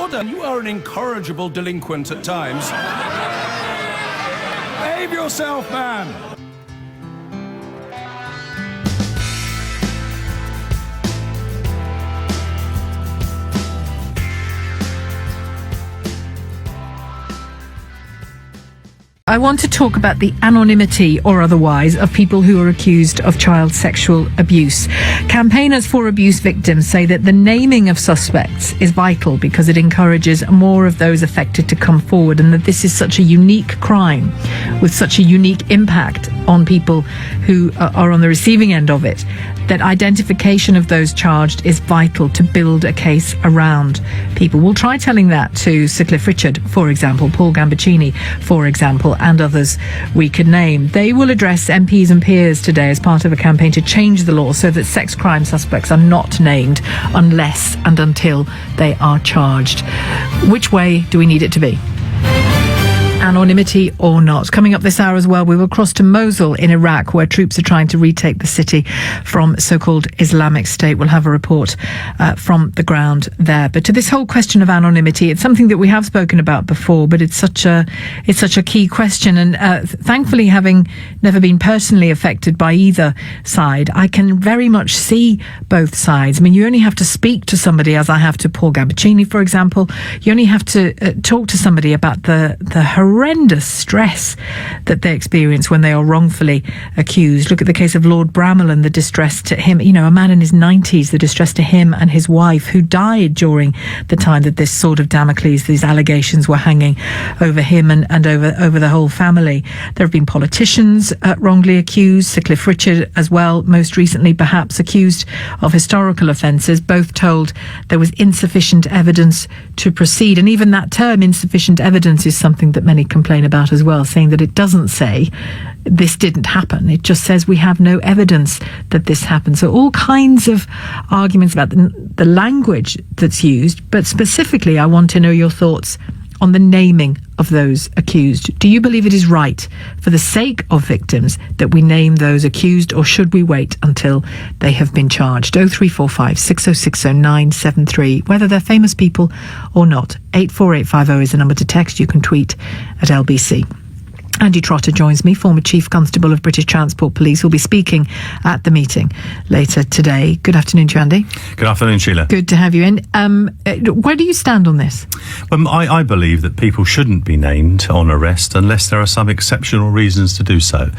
order. You are an incorrigible delinquent at times. Behave yourself, man. I want to talk about the anonymity or otherwise of people who are accused of child sexual abuse. Campaigners for abuse victims say that the naming of suspects is vital because it encourages more of those affected to come forward, and that this is such a unique crime with such a unique impact on people who are on the receiving end of it, that identification of those charged is vital to build a case around people. We'll try telling that to Sir Cliff Richard, for example, Paul Gambaccini, for example, and others we could name. They will address MPs and peers today as part of a campaign to change the law so that sex crime suspects are not named unless and until they are charged. Which way do we need it to be? Anonymity or not. Coming up this hour as well, we will cross to Mosul in Iraq, where troops are trying to retake the city from so-called Islamic State. We'll have a report from the ground there. But to this whole question of anonymity, it's something that we have spoken about before, but it's such a key question. And thankfully, having never been personally affected by either side, I can very much see both sides. I mean, you only have to speak to somebody, as I have to Paul Gambaccini, for example. You only have to talk to somebody about the horrendous stress that they experience when they are wrongfully accused. Look at the case of Lord Bramall and the distress to him, a man in his 90s, the distress to him and his wife, who died during the time that this sword of Damocles, these allegations were hanging over him and over the whole family. There have been politicians wrongly accused, Sir Cliff Richard as well, most recently perhaps accused of historical offences, both told there was insufficient evidence to proceed. And even that term, insufficient evidence, is something that many complain about as well, saying that it doesn't say this didn't happen. It just says we have no evidence that this happened. So all kinds of arguments about the language that's used, but specifically I want to know your thoughts on the naming of those accused. Do you believe it is right, for the sake of victims, that we name those accused, or should we wait until they have been charged? 0345 6060 973, whether they're famous people or not. 84850 is the number to text. You can tweet at LBC. Andy Trotter joins me, former Chief Constable of British Transport Police, who'll be speaking at the meeting later today. Good afternoon to you, Andy. Good afternoon, Sheila. Good to have you in. Where do you stand on this? Well, I believe that people shouldn't be named on arrest unless there are some exceptional reasons to do so.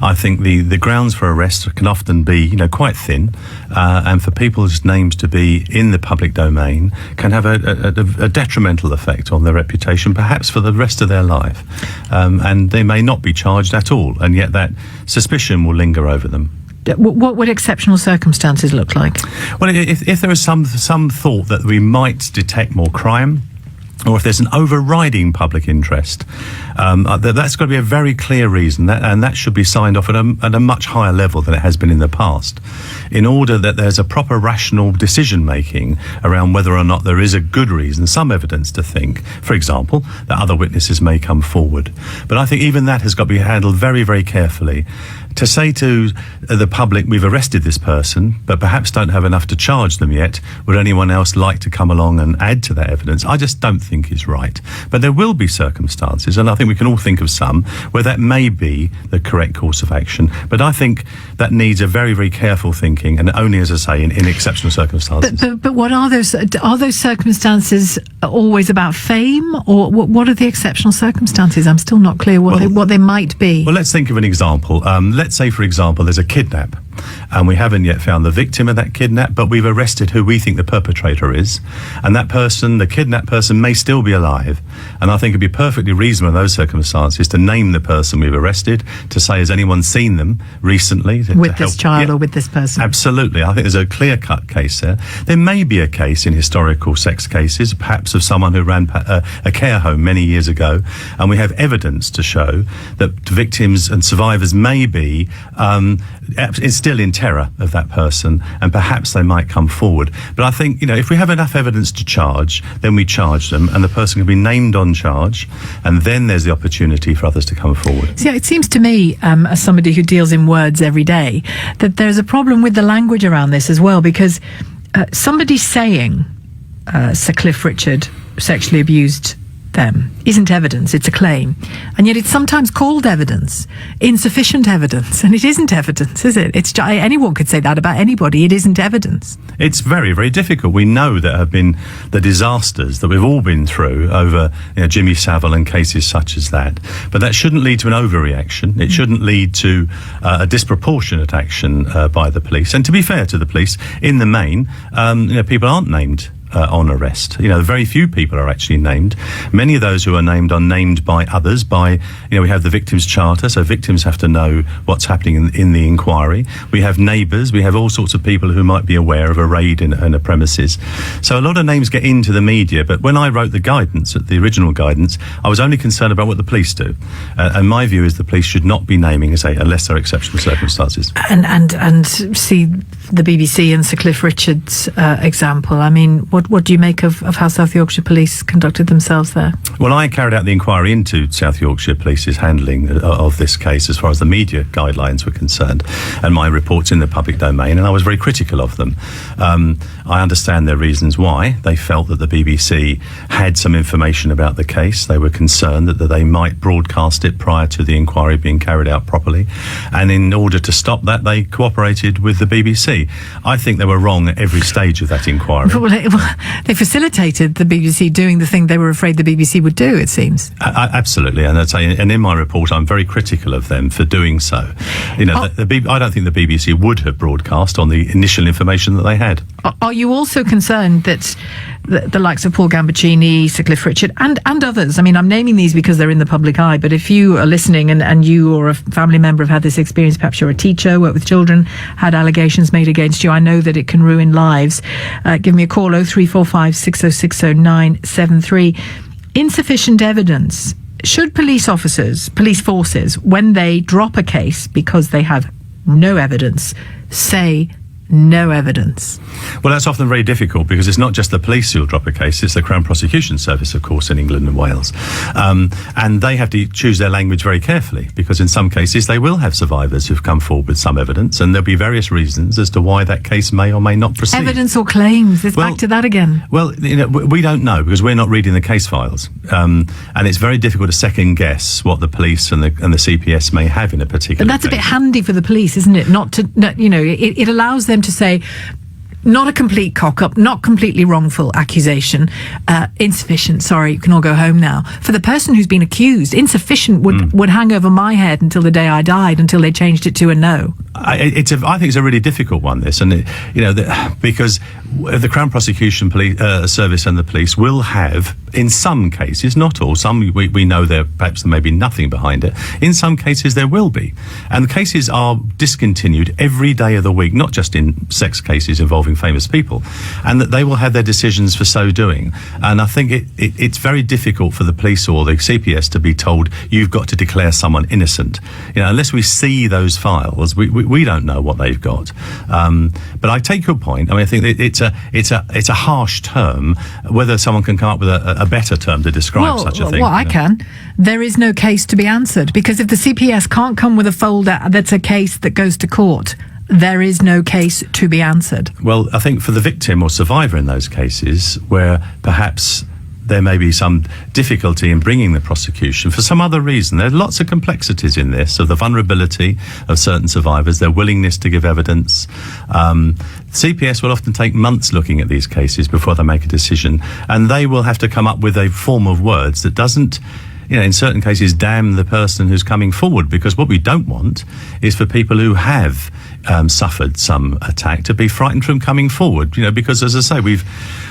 I think the grounds for arrest can often be, quite thin, and for people's names to be in the public domain can have a detrimental effect on their reputation, perhaps for the rest of their life. And they may not be charged at all, and yet that suspicion will linger over them. What would exceptional circumstances look like? Well, if there is some thought that we might detect more crime, or if there's an overriding public interest, that's got to be a very clear reason, and that should be signed off at a much higher level than it has been in the past, in order that there's a proper rational decision making around whether or not there is a good reason, some evidence to think, for example, that other witnesses may come forward. But I think even that has got to be handled very, very carefully. To say to the public, we've arrested this person, but perhaps don't have enough to charge them yet, would anyone else like to come along and add to that evidence? I just don't think is right. But there will be circumstances, and I think we can all think of some, where that may be the correct course of action. But I think that needs a very, very careful thinking, and only, as I say, in exceptional circumstances. But what are those? Are those circumstances always about fame, or what are the exceptional circumstances? I'm still not clear what they might be. Well, let's think of an example. Let's say, for example, there's a kidnap, and we haven't yet found the victim of that kidnap, but we've arrested who we think the perpetrator is, and that person, the kidnapped person, may still be alive. And I think it'd be perfectly reasonable in those circumstances to name the person we've arrested, to say, has anyone seen them recently? With this child or with this person? Absolutely. I think there's a clear-cut case there. There may be a case in historical sex cases, perhaps of someone who ran a care home many years ago, and we have evidence to show that victims and survivors may be is still in terror of that person, and perhaps they might come forward. But I think, if we have enough evidence to charge, then we charge them, and the person can be named on charge, and then there's the opportunity for others to come forward. See, it seems to me, as somebody who deals in words every day, that there's a problem with the language around this as well, because somebody saying, Sir Cliff Richard, sexually abused them isn't evidence, it's a claim. And yet it's sometimes called evidence, insufficient evidence, and it isn't evidence, is it? Anyone could say that about anybody. It isn't evidence. It's very, very difficult. We know there have been the disasters that we've all been through over Jimmy Savile and cases such as that. But that shouldn't lead to an overreaction. It shouldn't lead to a disproportionate action by the police. And to be fair to the police, in the main, people aren't named on arrest. Very few people are actually named. Many of those who are named are named by others. We have the Victims' Charter, so victims have to know what's happening in the inquiry. We have neighbours. We have all sorts of people who might be aware of a raid in a premises. So a lot of names get into the media, but when I wrote the guidance, the original guidance, I was only concerned about what the police do. And my view is the police should not be naming, unless there are exceptional circumstances. And see the BBC and Sir Cliff Richard's example. I mean, what do you make of how South Yorkshire Police conducted themselves there? Well, I carried out the inquiry into South Yorkshire Police's handling of this case as far as the media guidelines were concerned, and my reports in the public domain, and I was very critical of them. I understand their reasons why. They felt that the BBC had some information about the case. They were concerned that they might broadcast it prior to the inquiry being carried out properly, and in order to stop that, they cooperated with the BBC. I think they were wrong at every stage of that inquiry. They facilitated the BBC doing the thing they were afraid the BBC would do, it seems. Absolutely, and in my report, I'm very critical of them for doing so. I don't think the BBC would have broadcast on the initial information that they had. Are you also concerned that the likes of Paul Gambaccini, Sir Cliff Richard, and others, I mean, I'm naming these because they're in the public eye, but if you are listening and you or a family member have had this experience, perhaps you're a teacher, work with children, had allegations made against you, I know that it can ruin lives. Give me a call, 0345 6060 973. Insufficient evidence. Should police officers, police forces, when they drop a case because they have no evidence, say no evidence? Well, that's often very difficult because it's not just the police who'll drop a case, it's the Crown Prosecution Service, of course, in England and Wales. And they have to choose their language very carefully because in some cases they will have survivors who've come forward with some evidence, and there'll be various reasons as to why that case may or may not proceed. Evidence or claims? It's back to that again. Well, we don't know because we're not reading the case files. And it's very difficult to second guess what the police and the CPS may have in a particular But that's case. a bit handy for the police, isn't it? It allows them to say, not a complete cock-up, not completely wrongful accusation, insufficient, sorry, you can all go home now. For the person who's been accused, insufficient would hang over my head until the day I died, until they changed it to a no. I think it's a really difficult one, this, and because the Crown Prosecution Service and the police will have, in some cases, not all, some we know perhaps there may be nothing behind it. In some cases there will be, and the cases are discontinued every day of the week, not just in sex cases involving famous people, and that they will have their decisions for so doing. And I think it's very difficult for the police or the CPS to be told you've got to declare someone innocent. Unless we see those files, we don't know what they've got. But I take your point. I mean, I think it's a harsh term. Whether someone can come up with a better term to describe such a thing. Well, I can. There is no case to be answered, because if the CPS can't come with a folder that's a case that goes to court, there is no case to be answered. Well, I think for the victim or survivor in those cases where perhaps there may be some difficulty in bringing the prosecution for some other reason. There are lots of complexities in this, of the vulnerability of certain survivors, their willingness to give evidence. CPS will often take months looking at these cases before they make a decision, and they will have to come up with a form of words that doesn't, in certain cases, damn the person who's coming forward, because what we don't want is for people who have suffered some attack to be frightened from coming forward, because, as I say,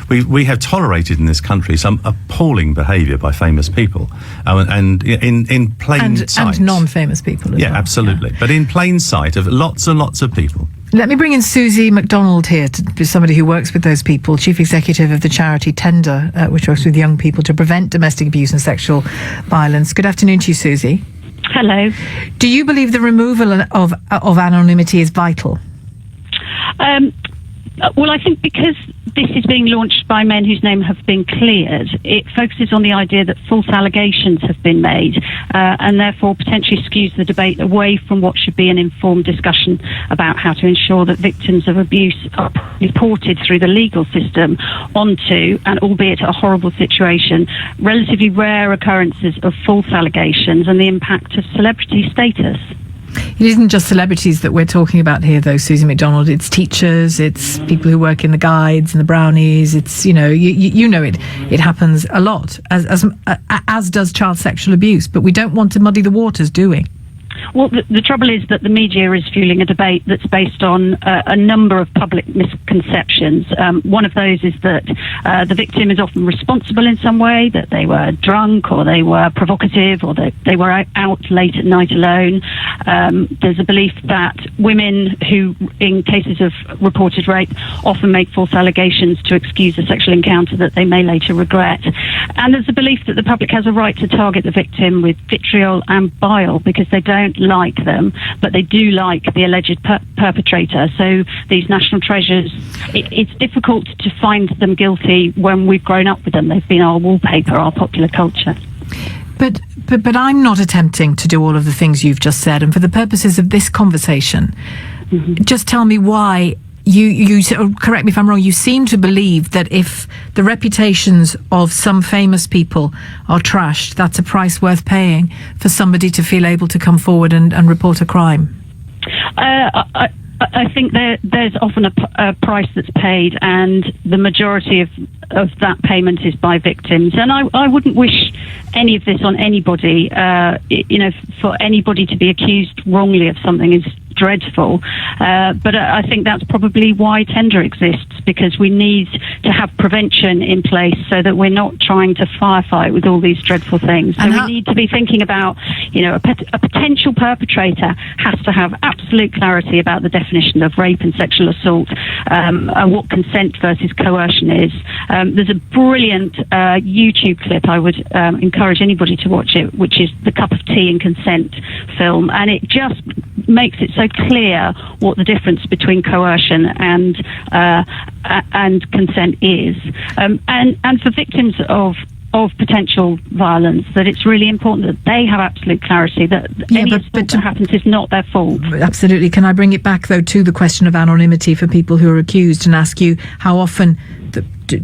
we have tolerated in this country some appalling behaviour by famous people, and in plain sight. And non-famous people as well. Yeah, absolutely. Yeah. But in plain sight of lots and lots of people. Let me bring in Susie MacDonald here, to be somebody who works with those people, Chief Executive of the charity Tender, which works with young people to prevent domestic abuse and sexual violence. Good afternoon to you, Susie. Hello. Do you believe the removal of anonymity is vital? Well, I think because this is being launched by men whose name have been cleared, it focuses on the idea that false allegations have been made, and therefore potentially skews the debate away from what should be an informed discussion about how to ensure that victims of abuse are reported through the legal system onto, and albeit a horrible situation, relatively rare occurrences of false allegations and the impact of celebrity status. It isn't just celebrities that we're talking about here, though, Susie MacDonald. It's teachers, it's people who work in the guides and the brownies. It's, you know, you know it happens a lot, as does child sexual abuse. But we don't want to muddy the waters, do we? Well, the trouble is that the media is fueling a debate that's based on a number of public misconceptions. One of those is that the victim is often responsible in some way, that they were drunk or they were provocative or that they were out late at night alone. There's a belief that women who, in cases of reported rape, often make false allegations to excuse a sexual encounter that they may later regret. And there's a belief that the public has a right to target the victim with vitriol and bile because they don't like them, but they do like the alleged perpetrator. So these national treasures, it's difficult to find them guilty when we've grown up with them. They've been our wallpaper, our popular culture. But I'm not attempting to do all of the things you've just said. And for the purposes of this conversation, just tell me why you correct me if I'm wrong, you seem to believe that if the reputations of some famous people are trashed, that's a price worth paying for somebody to feel able to come forward and report a crime. I think there's often a price that's paid, and the majority of that payment is by victims. And I wouldn't wish any of this on anybody. For anybody to be accused wrongly of something is dreadful. But I think that's probably why Tender exists, because we need to have prevention in place so that we're not trying to firefight with all these dreadful things. So we need to be thinking about, a potential perpetrator has to have absolute clarity about the definition of rape and sexual assault, and what consent versus coercion is. There's a brilliant YouTube clip, I would encourage anybody to watch it, which is the Cup of Tea and Consent film, and it just makes it so clear what the difference between coercion and consent is, and for victims of potential violence, that it's really important that they have absolute clarity that any assault that happens is not their fault. Absolutely. Can I bring it back, though, to the question of anonymity for people who are accused, and ask you how often,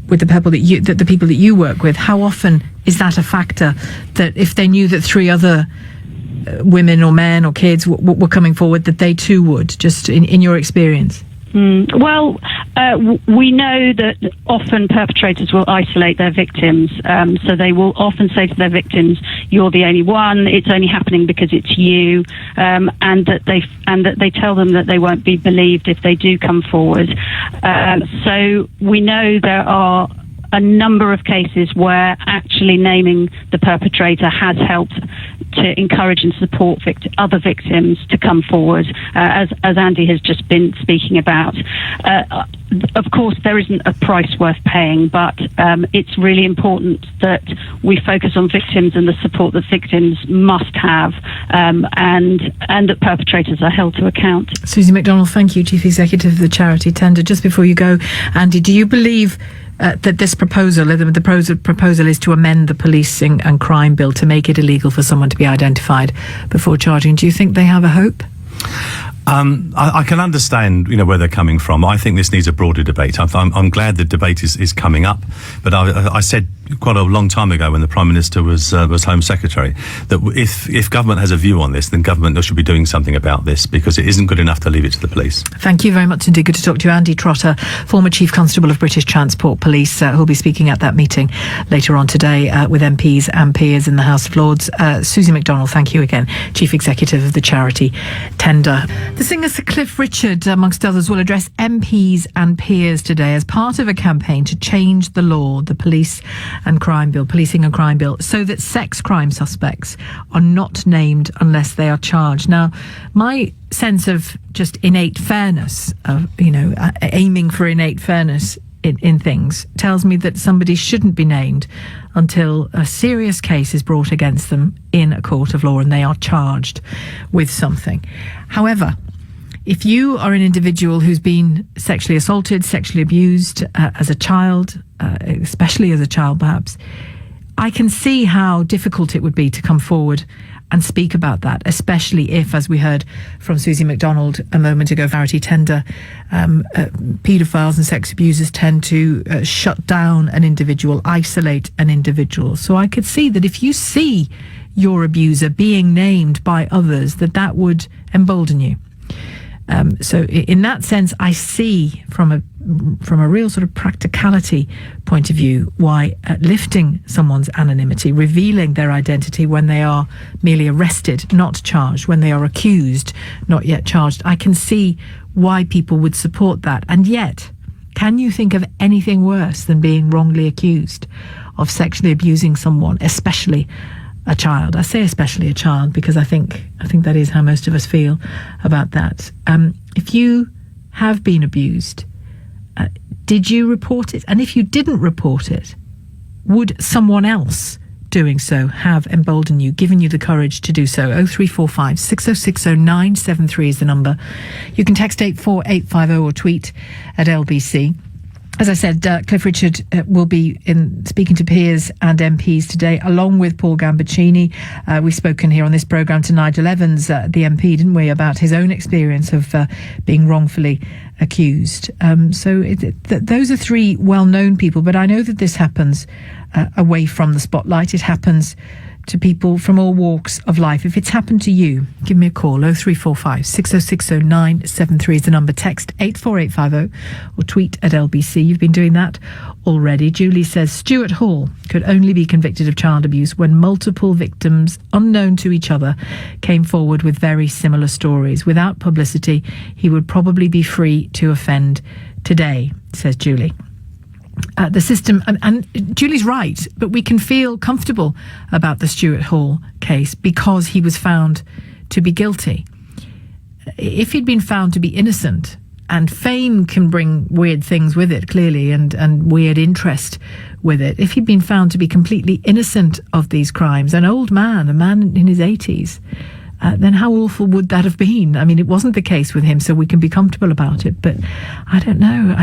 with the people that you work with, how often is that a factor, that if they knew that 3 other women or men or kids were coming forward, that they too would, just in your experience? Well, we know that often perpetrators will isolate their victims, so they will often say to their victims, "You're the only one. It's only happening because it's you," and that they tell them that they won't be believed if they do come forward. So we know there are a number of cases where actually naming the perpetrator has helped to encourage and support other victims to come forward, as Andy has just been speaking about. Of course, there isn't a price worth paying, but it's really important that we focus on victims and the support that victims must have, and that perpetrators are held to account. Susie MacDonald, thank you, Chief Executive of the charity Tender. Just before you go, Andy, do you believe that this proposal, the proposal is to amend the policing and crime bill to make it illegal for someone to be identified before charging? Do you think they have a hope? I can understand, where they're coming from. I think this needs a broader debate. I'm glad the debate is coming up. But I said quite a long time ago, when the Prime Minister was Home Secretary, that if government has a view on this, then government should be doing something about this, because it isn't good enough to leave it to the police. Thank you very much indeed. Good to talk to you. Andy Trotter, former Chief Constable of British Transport Police, who'll be speaking at that meeting later on today with MPs and peers in the House of Lords. Susie MacDonald, thank you again, Chief Executive of the charity Tender. The singer Sir Cliff Richard, amongst others, will address MPs and peers today as part of a campaign to change the law, the policing and crime bill, so that sex crime suspects are not named unless they are charged. Now, my sense of just innate fairness, of aiming for innate fairness in things, tells me that somebody shouldn't be named until a serious case is brought against them in a court of law and they are charged with something. However, if you are an individual who's been sexually assaulted, sexually abused as a child, especially as a child perhaps, I can see how difficult it would be to come forward and speak about that, especially if, as we heard from Susie MacDonald a moment ago, Fogarty tender, paedophiles and sex abusers tend to shut down an individual, isolate an individual. So I could see that if you see your abuser being named by others, that would embolden you. So in that sense, I see from a real sort of practicality point of view why lifting someone's anonymity, revealing their identity when they are merely arrested, not charged, when they are accused, not yet charged, I can see why people would support that. And yet, can you think of anything worse than being wrongly accused of sexually abusing someone, especially a child? I say especially a child because I think that is how most of us feel about that. If you have been abused, did you report it? And if you didn't report it, would someone else doing so have emboldened you, given you the courage to do so? 0345 6060 973 is the number. You can text 84850 or tweet at LBC. As I said, Cliff Richard will be speaking to peers and MPs today, along with Paul Gambaccini. We've spoken here on this programme to Nigel Evans, the MP, didn't we, about his own experience of being wrongfully accused. So those are three well-known people, but I know that this happens away from the spotlight. It happens to people from all walks of life. If it's happened to you, give me a call. 0345 6060 973 is the number. Text 84850 or tweet at LBC. You've been doing that already. Julie says Stuart Hall could only be convicted of child abuse when multiple victims, unknown to each other, came forward with very similar stories. Without publicity, he would probably be free to offend today, says Julie. The system, and Julie's right, but we can feel comfortable about the Stuart Hall case because he was found to be guilty. If he'd been found to be innocent, and fame can bring weird things with it, clearly, and weird interest with it. If he'd been found to be completely innocent of these crimes, an old man, a man in his 80s, then how awful would that have been? I mean, it wasn't the case with him, so we can be comfortable about it. But I don't know.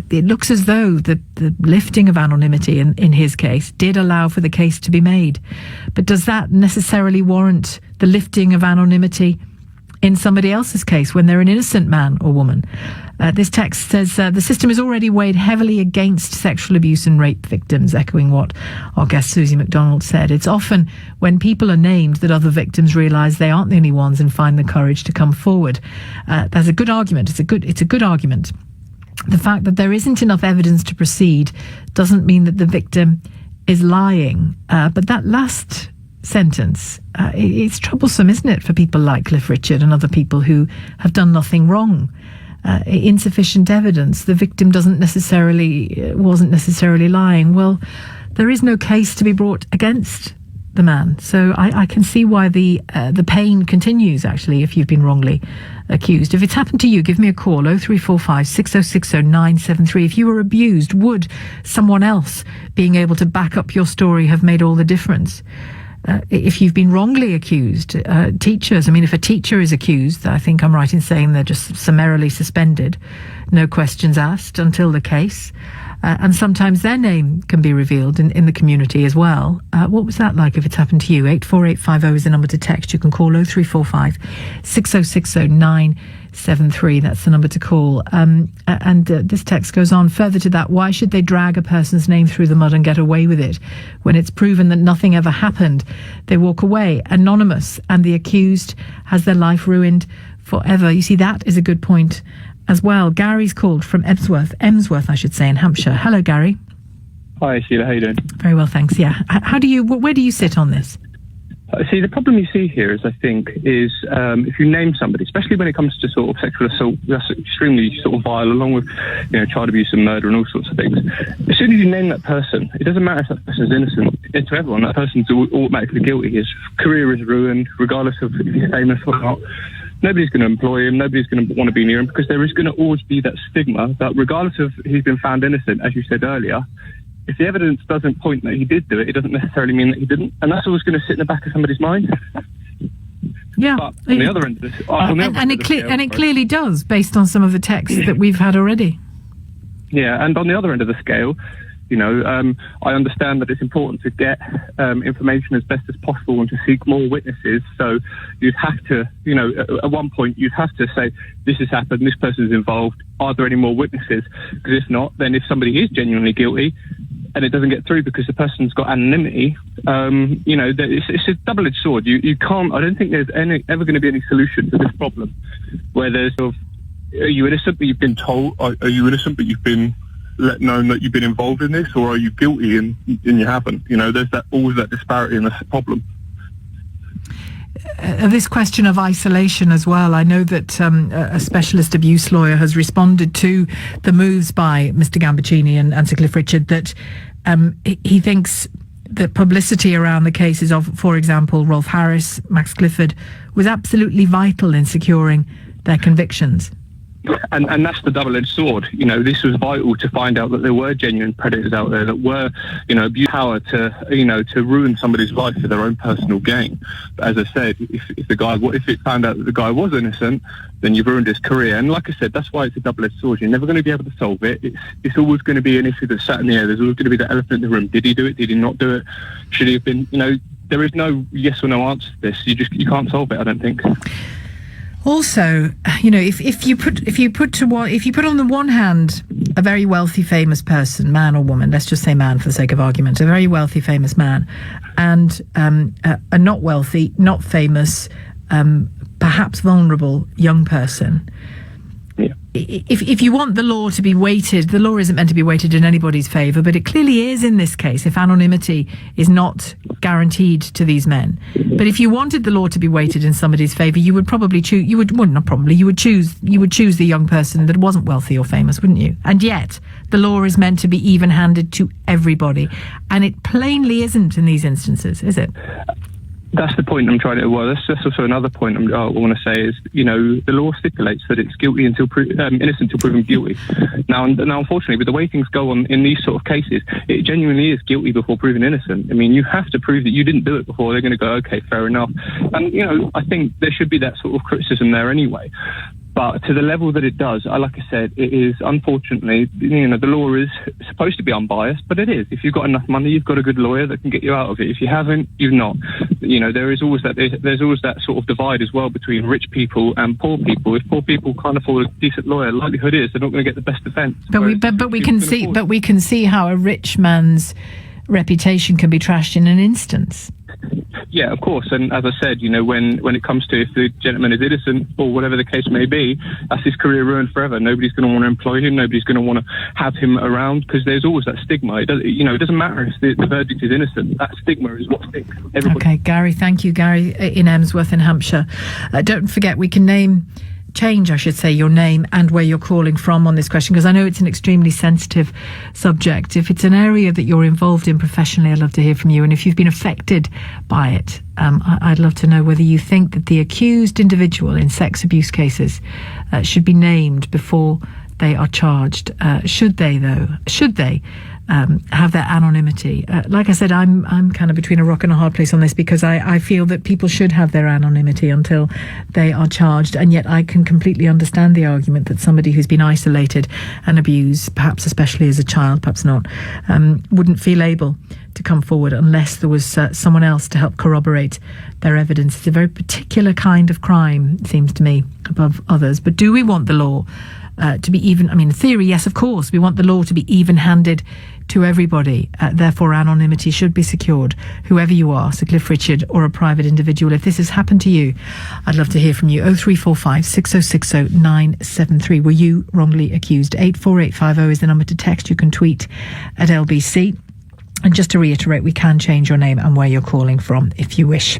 It looks as though the lifting of anonymity in his case did allow for the case to be made. But does that necessarily warrant the lifting of anonymity in somebody else's case when they're an innocent man or woman? This text says, the system is already weighed heavily against sexual abuse and rape victims, echoing what our guest Susie MacDonald said. It's often when people are named that other victims realise they aren't the only ones and find the courage to come forward. That's a good argument. It's a good argument. The fact that there isn't enough evidence to proceed doesn't mean that the victim is lying. But that last sentence, it's troublesome, isn't it, for people like Cliff Richard and other people who have done nothing wrong. Insufficient evidence. The victim wasn't necessarily lying. Well, there is no case to be brought against the man. So I can see why the pain continues, actually, if you've been wrongly accused. If it's happened to you, give me a call, 0345 6060 973. If you were abused, would someone else being able to back up your story have made all the difference? If you've been wrongly accused, teachers, I mean, if a teacher is accused, I think I'm right in saying they're just summarily suspended, no questions asked until the case. And sometimes their name can be revealed in the community as well. What was that like if it's happened to you? 84850 is the number to text. You can call 0345 6060 973. That's the number to call. This text goes on further to that. Why should they drag a person's name through the mud and get away with it when it's proven that nothing ever happened? They walk away anonymous and the accused has their life ruined forever. You see, that is a good point as well. Gary's called from Emsworth, I should say, in Hampshire. Hello, Gary. Hi, Sheila. How you doing? Very well, thanks. Yeah. Where do you sit on this? See, the problem you see here is, I think, if you name somebody, especially when it comes to sort of sexual assault, that's extremely sort of vile, along with, child abuse and murder and all sorts of things. As soon as you name that person, it doesn't matter if that person's innocent. To everyone, that person's automatically guilty. His career is ruined, regardless of if he's famous or not. Nobody's going to employ him. Nobody's going to want to be near him because there is going to always be that stigma that regardless of he's been found innocent, as you said earlier, if the evidence doesn't point that he did do it, it doesn't necessarily mean that he didn't. And that's always going to sit in the back of somebody's mind. Yeah. But on the other end of this, and it clearly does, based on some of the texts that we've had already. Yeah, and on the other end of the scale, I understand that it's important to get information as best as possible and to seek more witnesses. So you'd have to, at one point, you'd have to say, this has happened, this person's involved, are there any more witnesses? Because if not, then if somebody is genuinely guilty and it doesn't get through because the person's got anonymity, it's a double-edged sword. You can't, I don't think there's ever going to be any solution to this problem where there's sort of, are you innocent but you've been told, are you innocent but you've been let known that you've been involved in this, or are you guilty and you haven't? There's always that disparity, and that's a problem. This question of isolation as well. I know that a specialist abuse lawyer has responded to the moves by Mr. Gambaccini and Sir Cliff Richard that he thinks that publicity around the cases of, for example, Rolf Harris, Max Clifford, was absolutely vital in securing their convictions. And that's the double-edged sword. This was vital to find out that there were genuine predators out there that were, abuse power to ruin somebody's life for their own personal gain. But as I said, if it found out that the guy was innocent, then you've ruined his career. And like I said, that's why it's a double-edged sword. You're never going to be able to solve it. It's always going to be an issue that's sat in the air. There's always going to be the elephant in the room. Did he do it? Did he not do it? Should he have been? There is no yes or no answer to this. You can't solve it, I don't think. Also, if you put on the one hand a very wealthy, famous person, man or woman, let's just say man for the sake of argument, a very wealthy, famous man, and a not wealthy, not famous, perhaps vulnerable young person. Yeah. If you want the law to be weighted, the law isn't meant to be weighted in anybody's favour, but it clearly is in this case if anonymity is not guaranteed to these men. But if you wanted the law to be weighted in somebody's favour, you would probably choose, you would choose the young person that wasn't wealthy or famous, wouldn't you? And yet, the law is meant to be even-handed to everybody. And it plainly isn't in these instances, is it? That's the point I'm trying to. Well, that's also another point I want to say is, the law stipulates that it's guilty until innocent until proven guilty. Now, unfortunately, with the way things go on in these sort of cases, it genuinely is guilty before proven innocent. I mean, you have to prove that you didn't do it before they're going to go, okay, fair enough. And I think there should be that sort of criticism there anyway. But to the level that it does, like I said, it is, unfortunately, the law is supposed to be unbiased, but it is. If you've got enough money, you've got a good lawyer that can get you out of it. If you haven't, you've not. There's always that sort of divide as well between rich people and poor people. If poor people can't afford a decent lawyer, likelihood is they're not going to get the best defence. But we can see how a rich man's reputation can be trashed in an instance. Yeah, of course. And as I said, when it comes to if the gentleman is innocent or whatever the case may be, that's his career ruined forever. Nobody's going to want to employ him. Nobody's going to want to have him around because there's always that stigma. It doesn't matter if the verdict is innocent. That stigma is what sticks. Okay, Gary. Thank you, Gary, in Emsworth in Hampshire. Don't forget, we can change your name and where you're calling from on this question, because I know it's an extremely sensitive subject. If it's an area that you're involved in professionally, I'd love to hear from you. And if you've been affected by it, I'd love to know whether you think that the accused individual in sex abuse cases should be named before they are charged. Should they have their anonymity? Like I said, I'm kind of between a rock and a hard place on this, because I feel that people should have their anonymity until they are charged, and yet I can completely understand the argument that somebody who's been isolated and abused, perhaps especially as a child, perhaps not, wouldn't feel able to come forward unless there was someone else to help corroborate their evidence. It's a very particular kind of crime, it seems to me, above others. But do we want the law to be even? I mean, in theory, yes, of course, we want the law to be even-handed to everybody. Therefore, anonymity should be secured, whoever you are, Sir Cliff Richard or a private individual. If this has happened to you, I'd love to hear from you. 0345 6060 973. Were you wrongly accused? 84850 is the number to text. You can tweet at LBC. And just to reiterate, we can change your name and where you're calling from if you wish.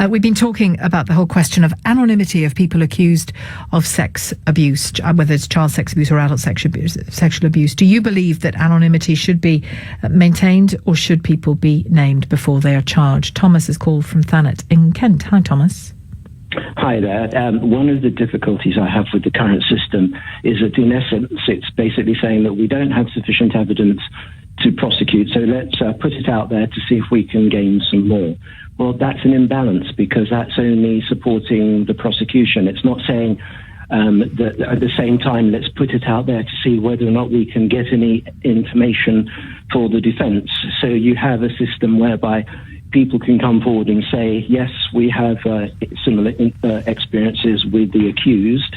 We've been talking about the whole question of anonymity of people accused of sex abuse, whether it's child sex abuse or adult sexual abuse. Do you believe that anonymity should be maintained, or should people be named before they are charged? Thomas is called from Thanet in Kent. Hi, Thomas. Hi there. One of the difficulties I have with the current system is that in essence it's basically saying that we don't have sufficient evidence to prosecute. So let's put it out there to see if we can gain some more. Well, that's an imbalance because that's only supporting the prosecution. It's not saying that at the same time, let's put it out there to see whether or not we can get any information for the defence. So you have a system whereby people can come forward and say, yes, we have similar experiences with the accused,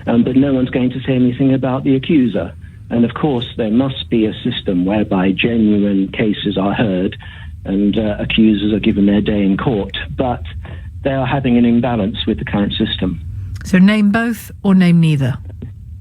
but no one's going to say anything about the accuser. And of course, there must be a system whereby genuine cases are heard and accusers are given their day in court. But they are having an imbalance with the current system. So name both or name neither?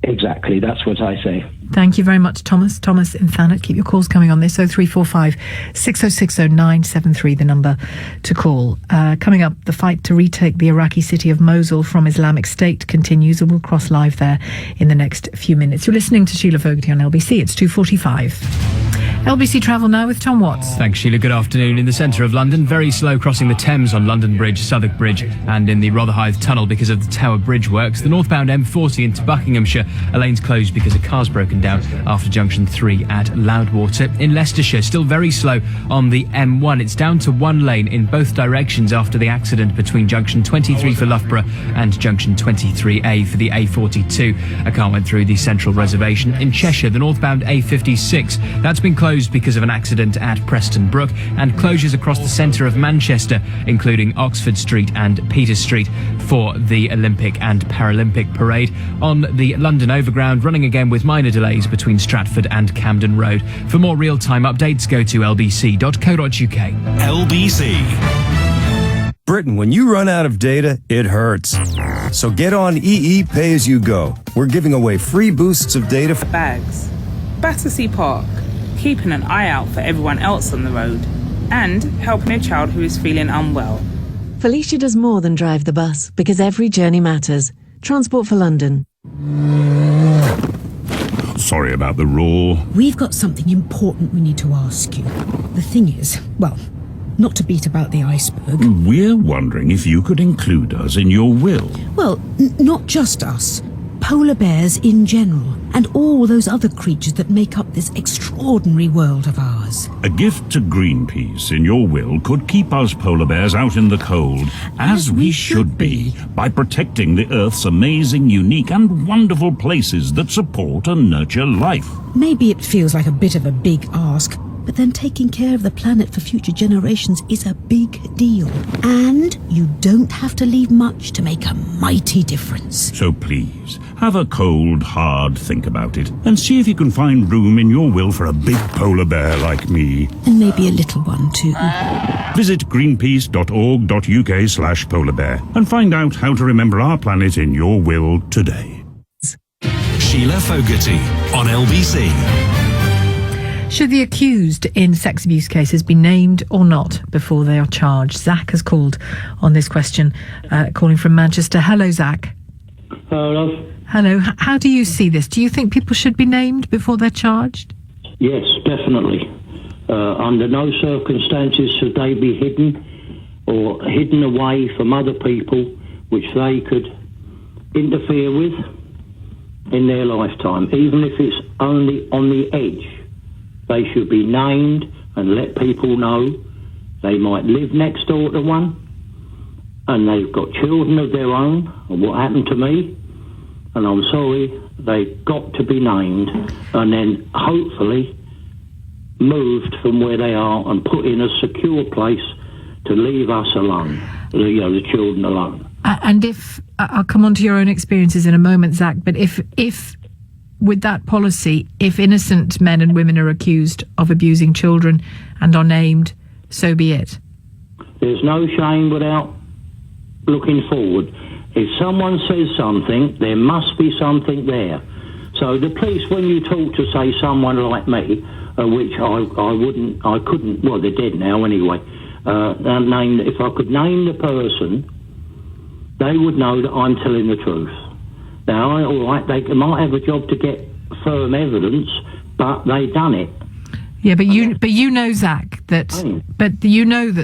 Exactly, that's what I say. Thank you very much, Thomas. Thomas in Thanet. Keep your calls coming on this. 0345 6060 973, the number to call. Coming up, the fight to retake the Iraqi city of Mosul from Islamic State continues, and we'll cross live there in the next few minutes. You're listening to Shelagh Fogarty on LBC. It's 2:45. LBC Travel now with Tom Watts. Thanks, Sheila. Good afternoon. In the centre of London, very slow crossing the Thames on London Bridge, Southwark Bridge, and in the Rotherhithe Tunnel because of the Tower Bridge works. The northbound M40 into Buckinghamshire, a lane's closed because a car's broken down after junction 3 at Loudwater. In Leicestershire, still very slow on the M1. It's down to one lane in both directions after the accident between junction 23 for Loughborough and junction 23A for the A42. A car went through the central reservation. In Cheshire, the northbound A56, that's been closed because of an accident at Preston Brook, and closures across the centre of Manchester, including Oxford Street and Peter Street for the Olympic and Paralympic parade. On the London Overground, running again with minor delays between Stratford and Camden Road. For more real-time updates, go to lbc.co.uk. LBC. Britain, when you run out of data, it hurts. So get on EE Pay As You Go. We're giving away free boosts of data. Bags, Battersea Park, keeping an eye out for everyone else on the road, and helping a child who is feeling unwell. Felicia does more than drive the bus because every journey matters. Transport for London. Sorry about the roar. We've got something important we need to ask you. The thing is, well, not to beat about the iceberg. We're wondering if you could include us in your will. Well, not just us. Polar bears in general, and all those other creatures that make up this extraordinary world of ours. A gift to Greenpeace in your will could keep us polar bears out in the cold, as we should be, by protecting the Earth's amazing, unique and wonderful places that support and nurture life. Maybe it feels like a bit of a big ask, but then taking care of the planet for future generations is a big deal. And you don't have to leave much to make a mighty difference. So please, have a cold, hard think about it, and see if you can find room in your will for a big polar bear like me. And maybe a little one too. Visit greenpeace.org.uk/polar bear and find out how to remember our planet in your will today. Shelagh Fogarty on LBC. Should the accused in sex abuse cases be named or not before they are charged? Zach has called on this question, calling from Manchester. Hello, Zach. Hello. Hello. How do you see this? Do you think people should be named before they're charged? Yes, definitely. Under no circumstances should they be hidden or hidden away from other people which they could interfere with in their lifetime, even if it's only on the edge. They should be named and let people know. They might live next door to one and they've got children of their own, and what happened to me, and I'm sorry, they've got to be named and then hopefully moved from where they are and put in a secure place to leave us alone, the children alone. And if, I'll come on to your own experiences in a moment, Zach, but if with that policy, if innocent men and women are accused of abusing children and are named, so be it. There's no shame without looking forward. If someone says something, there must be something there. So the police, when you talk to, say, someone like me, which I couldn't, well, they're dead now anyway, if I could name the person, they would know that I'm telling the truth. Now, all right, they might have a job to get firm evidence, but they've done it. Yeah, but you know, Zach, that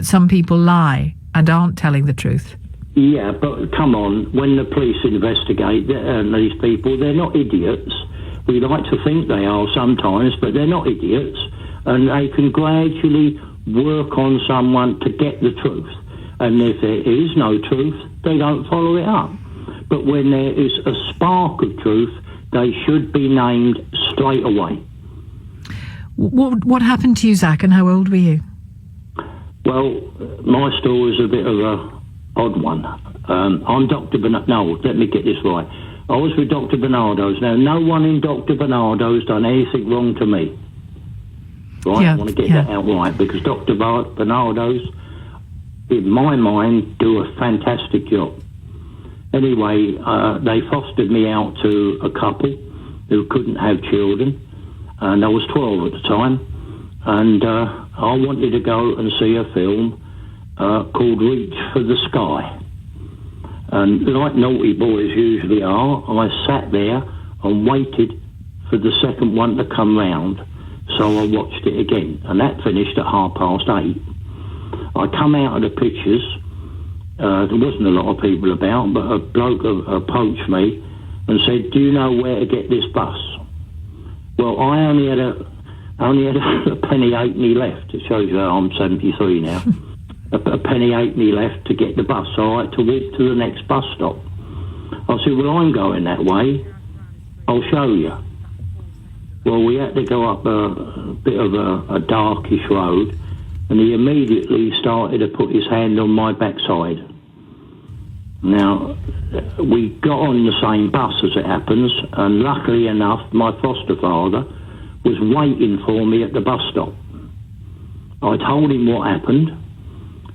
some people lie and aren't telling the truth. Yeah, but come on, when the police investigate these people, they're not idiots. We like to think they are sometimes, but they're not idiots. and they can gradually work on someone to get the truth. And if there is no truth, they don't follow it up. But when there is a spark of truth, they should be named straight away. What happened to you, Zach, and how old were you? Well, my story is a bit of a odd one. I'm Dr. Bernardo. No, let me get this right. I was with Dr. Bernardo's. Now, no one in Dr. Bernardo's done anything wrong to me. Right? I want to get that out right, because Dr. Bernardo's, in my mind, do a fantastic job. Anyway, they fostered me out to a couple who couldn't have children, and I was 12 at the time, and I wanted to go and see a film called Reach for the Sky. And like naughty boys usually are, I sat there and waited for the second one to come round, so I watched it again, and that finished at 8:30. I come out of the pictures. There wasn't a lot of people about, but a bloke approached me and said, "Do you know where to get this bus?" Well, I only had a penny halfpenny left. It shows you how I'm 73 now. a penny halfpenny left to get the bus, so I had to walk to the next bus stop. I said, "Well, I'm going that way. I'll show you." Well, we had to go up a bit of a darkish road, and he immediately started to put his hand on my backside. Now, we got on the same bus as it happens, and luckily enough, my foster father was waiting for me at the bus stop. I told him what happened.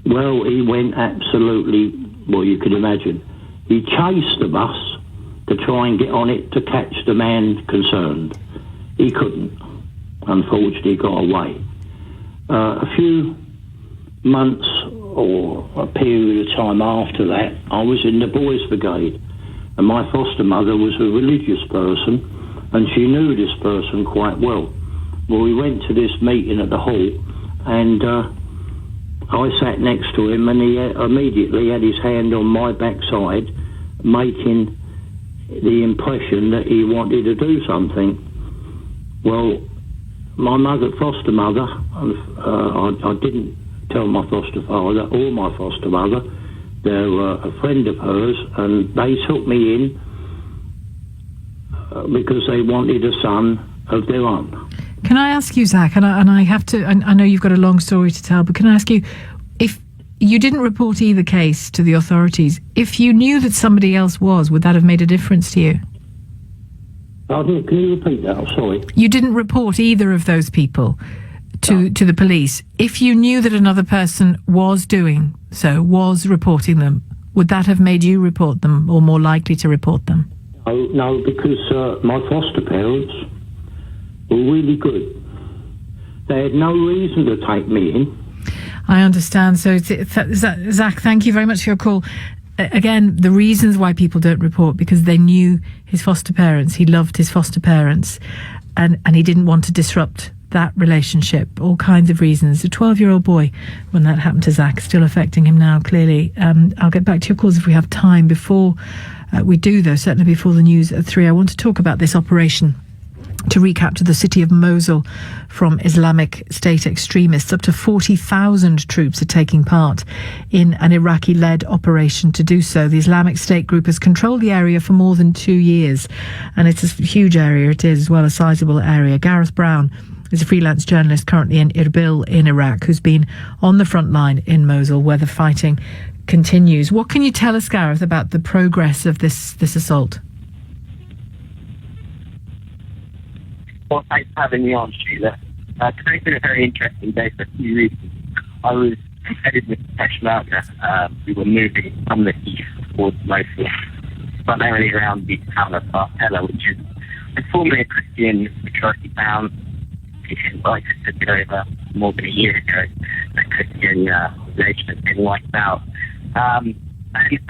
Well, he went absolutely, well, you can imagine. He chased the bus to try and get on it to catch the man concerned. He couldn't. Unfortunately, he got away. A few months or a period of time after that, I was in the Boys Brigade, and my foster mother was a religious person, and she knew this person quite well. Well, we went to this meeting at the hall, and I sat next to him, and he immediately had his hand on my backside, making the impression that he wanted to do something. Well, my foster mother, I didn't tell my foster father or my foster mother. They were a friend of hers, and they took me in because they wanted a son of their own. Can I ask you, Zach, and I have to, I know you've got a long story to tell, but can I ask you, if you didn't report either case to the authorities, if you knew that somebody else was, would that have made a difference to you? Pardon? Can you repeat that? I'm sorry. You didn't report either of those people to the police. If you knew that another person was doing so, was reporting them, would that have made you report them, or more likely to report them? No, because my foster parents were really good. They had no reason to take me in. I understand. So, Zach, thank you very much for your call. Again, the reasons why people don't report, because they knew his foster parents, he loved his foster parents, and he didn't want to disrupt that relationship. All kinds of reasons. A 12-year-old boy, when that happened to Zach, still affecting him now, clearly. I'll get back to your calls if we have time. Before we do, though, certainly before the news at 3, I want to talk about this operation to recapture the city of Mosul from Islamic State extremists. Up to 40,000 troops are taking part in an Iraqi-led operation to do so. The Islamic State group has controlled the area for more than 2 years, and it's a huge area. It is, as well, a sizable area. Gareth Brown is a freelance journalist currently in Erbil in Iraq, who's been on the front line in Mosul, where the fighting continues. What can you tell us, Gareth, about the progress of this assault? Well, thanks for having me on, Sheila. Today's been a very interesting day for a few reasons. I was headed with Shelagh. We were moving from the east towards Mosul, primarily around the town of Shelagh, which is formerly a Christian majority town. Like I said over more than a year ago, the Christian nation has been wiped out. And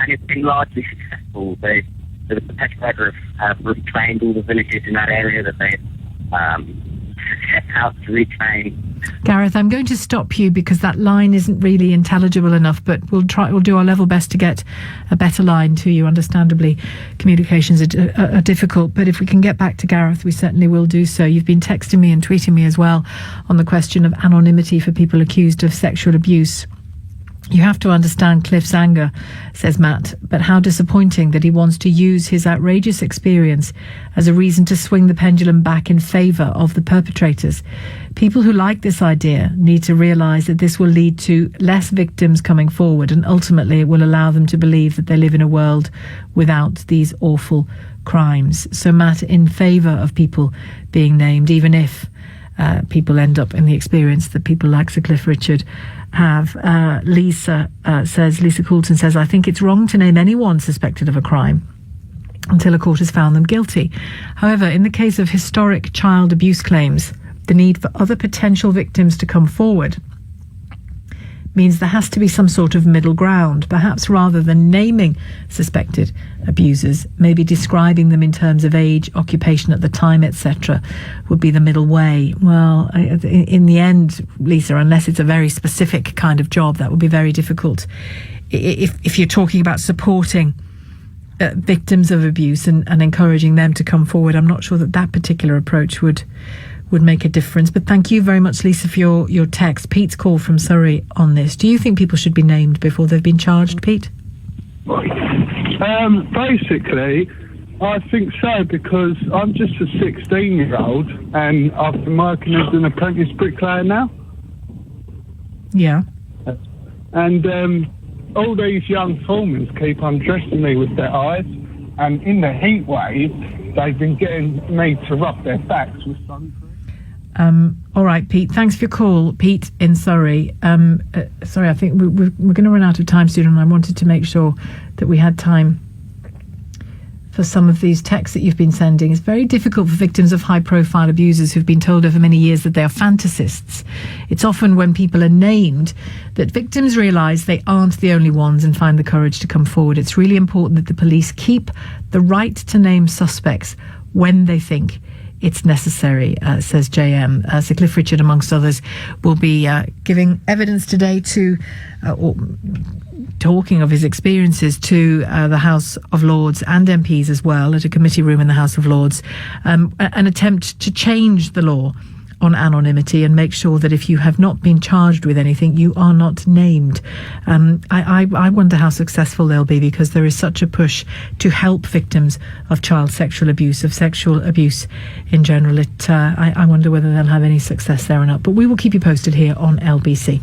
it's been largely successful. The Peshmerga have reclaimed all the villages in that area that they set out to retrain. Gareth, I'm going to stop you because that line isn't really intelligible enough, but we'll do our level best to get a better line to you. Understandably, communications are difficult, but if we can get back to Gareth, we certainly will do so. You've been texting me and tweeting me as well on the question of anonymity for people accused of sexual abuse. You have to understand Cliff's anger, says Matt, but how disappointing that he wants to use his outrageous experience as a reason to swing the pendulum back in favour of the perpetrators. People who like this idea need to realise that this will lead to less victims coming forward, and ultimately it will allow them to believe that they live in a world without these awful crimes. So Matt, in favour of people being named, even if people end up in the experience that people like Sir Cliff Richard have. Lisa Coulton says, I think it's wrong to name anyone suspected of a crime until a court has found them guilty. However, in the case of historic child abuse claims, the need for other potential victims to come forward means there has to be some sort of middle ground. Perhaps rather than naming suspected abusers, maybe describing them in terms of age, occupation at the time, etc., would be the middle way. Well, in the end, Lisa, unless it's a very specific kind of job, that would be very difficult. If you're talking about supporting victims of abuse and encouraging them to come forward, I'm not sure that particular approach would make a difference. But thank you very much, Lisa, for your text. Pete's call from Surrey on this. Do you think people should be named before they've been charged, Pete? Basically, I think so, because I'm just a 16-year-old and I've been working as an apprentice bricklayer now. Yeah. And all these young foremen keep undressing me with their eyes, and in the heat wave, they've been getting me to rub their backs with sun cream. All right, Pete, thanks for your call. Pete in Surrey. Sorry, I think we're going to run out of time soon, and I wanted to make sure that we had time for some of these texts that you've been sending. It's very difficult for victims of high-profile abusers who've been told over many years that they are fantasists. It's often when people are named that victims realise they aren't the only ones and find the courage to come forward. It's really important that the police keep the right to name suspects when they think it's necessary, says JM. Sir Cliff Richard, amongst others, will be giving evidence today or talking of his experiences to the House of Lords and MPs as well, at a committee room in the House of Lords, an attempt to change the law on anonymity and make sure that if you have not been charged with anything, you are not named. I wonder how successful they'll be, because there is such a push to help victims of child sexual abuse, of sexual abuse in general. I wonder whether they'll have any success there or not. But we will keep you posted here on LBC.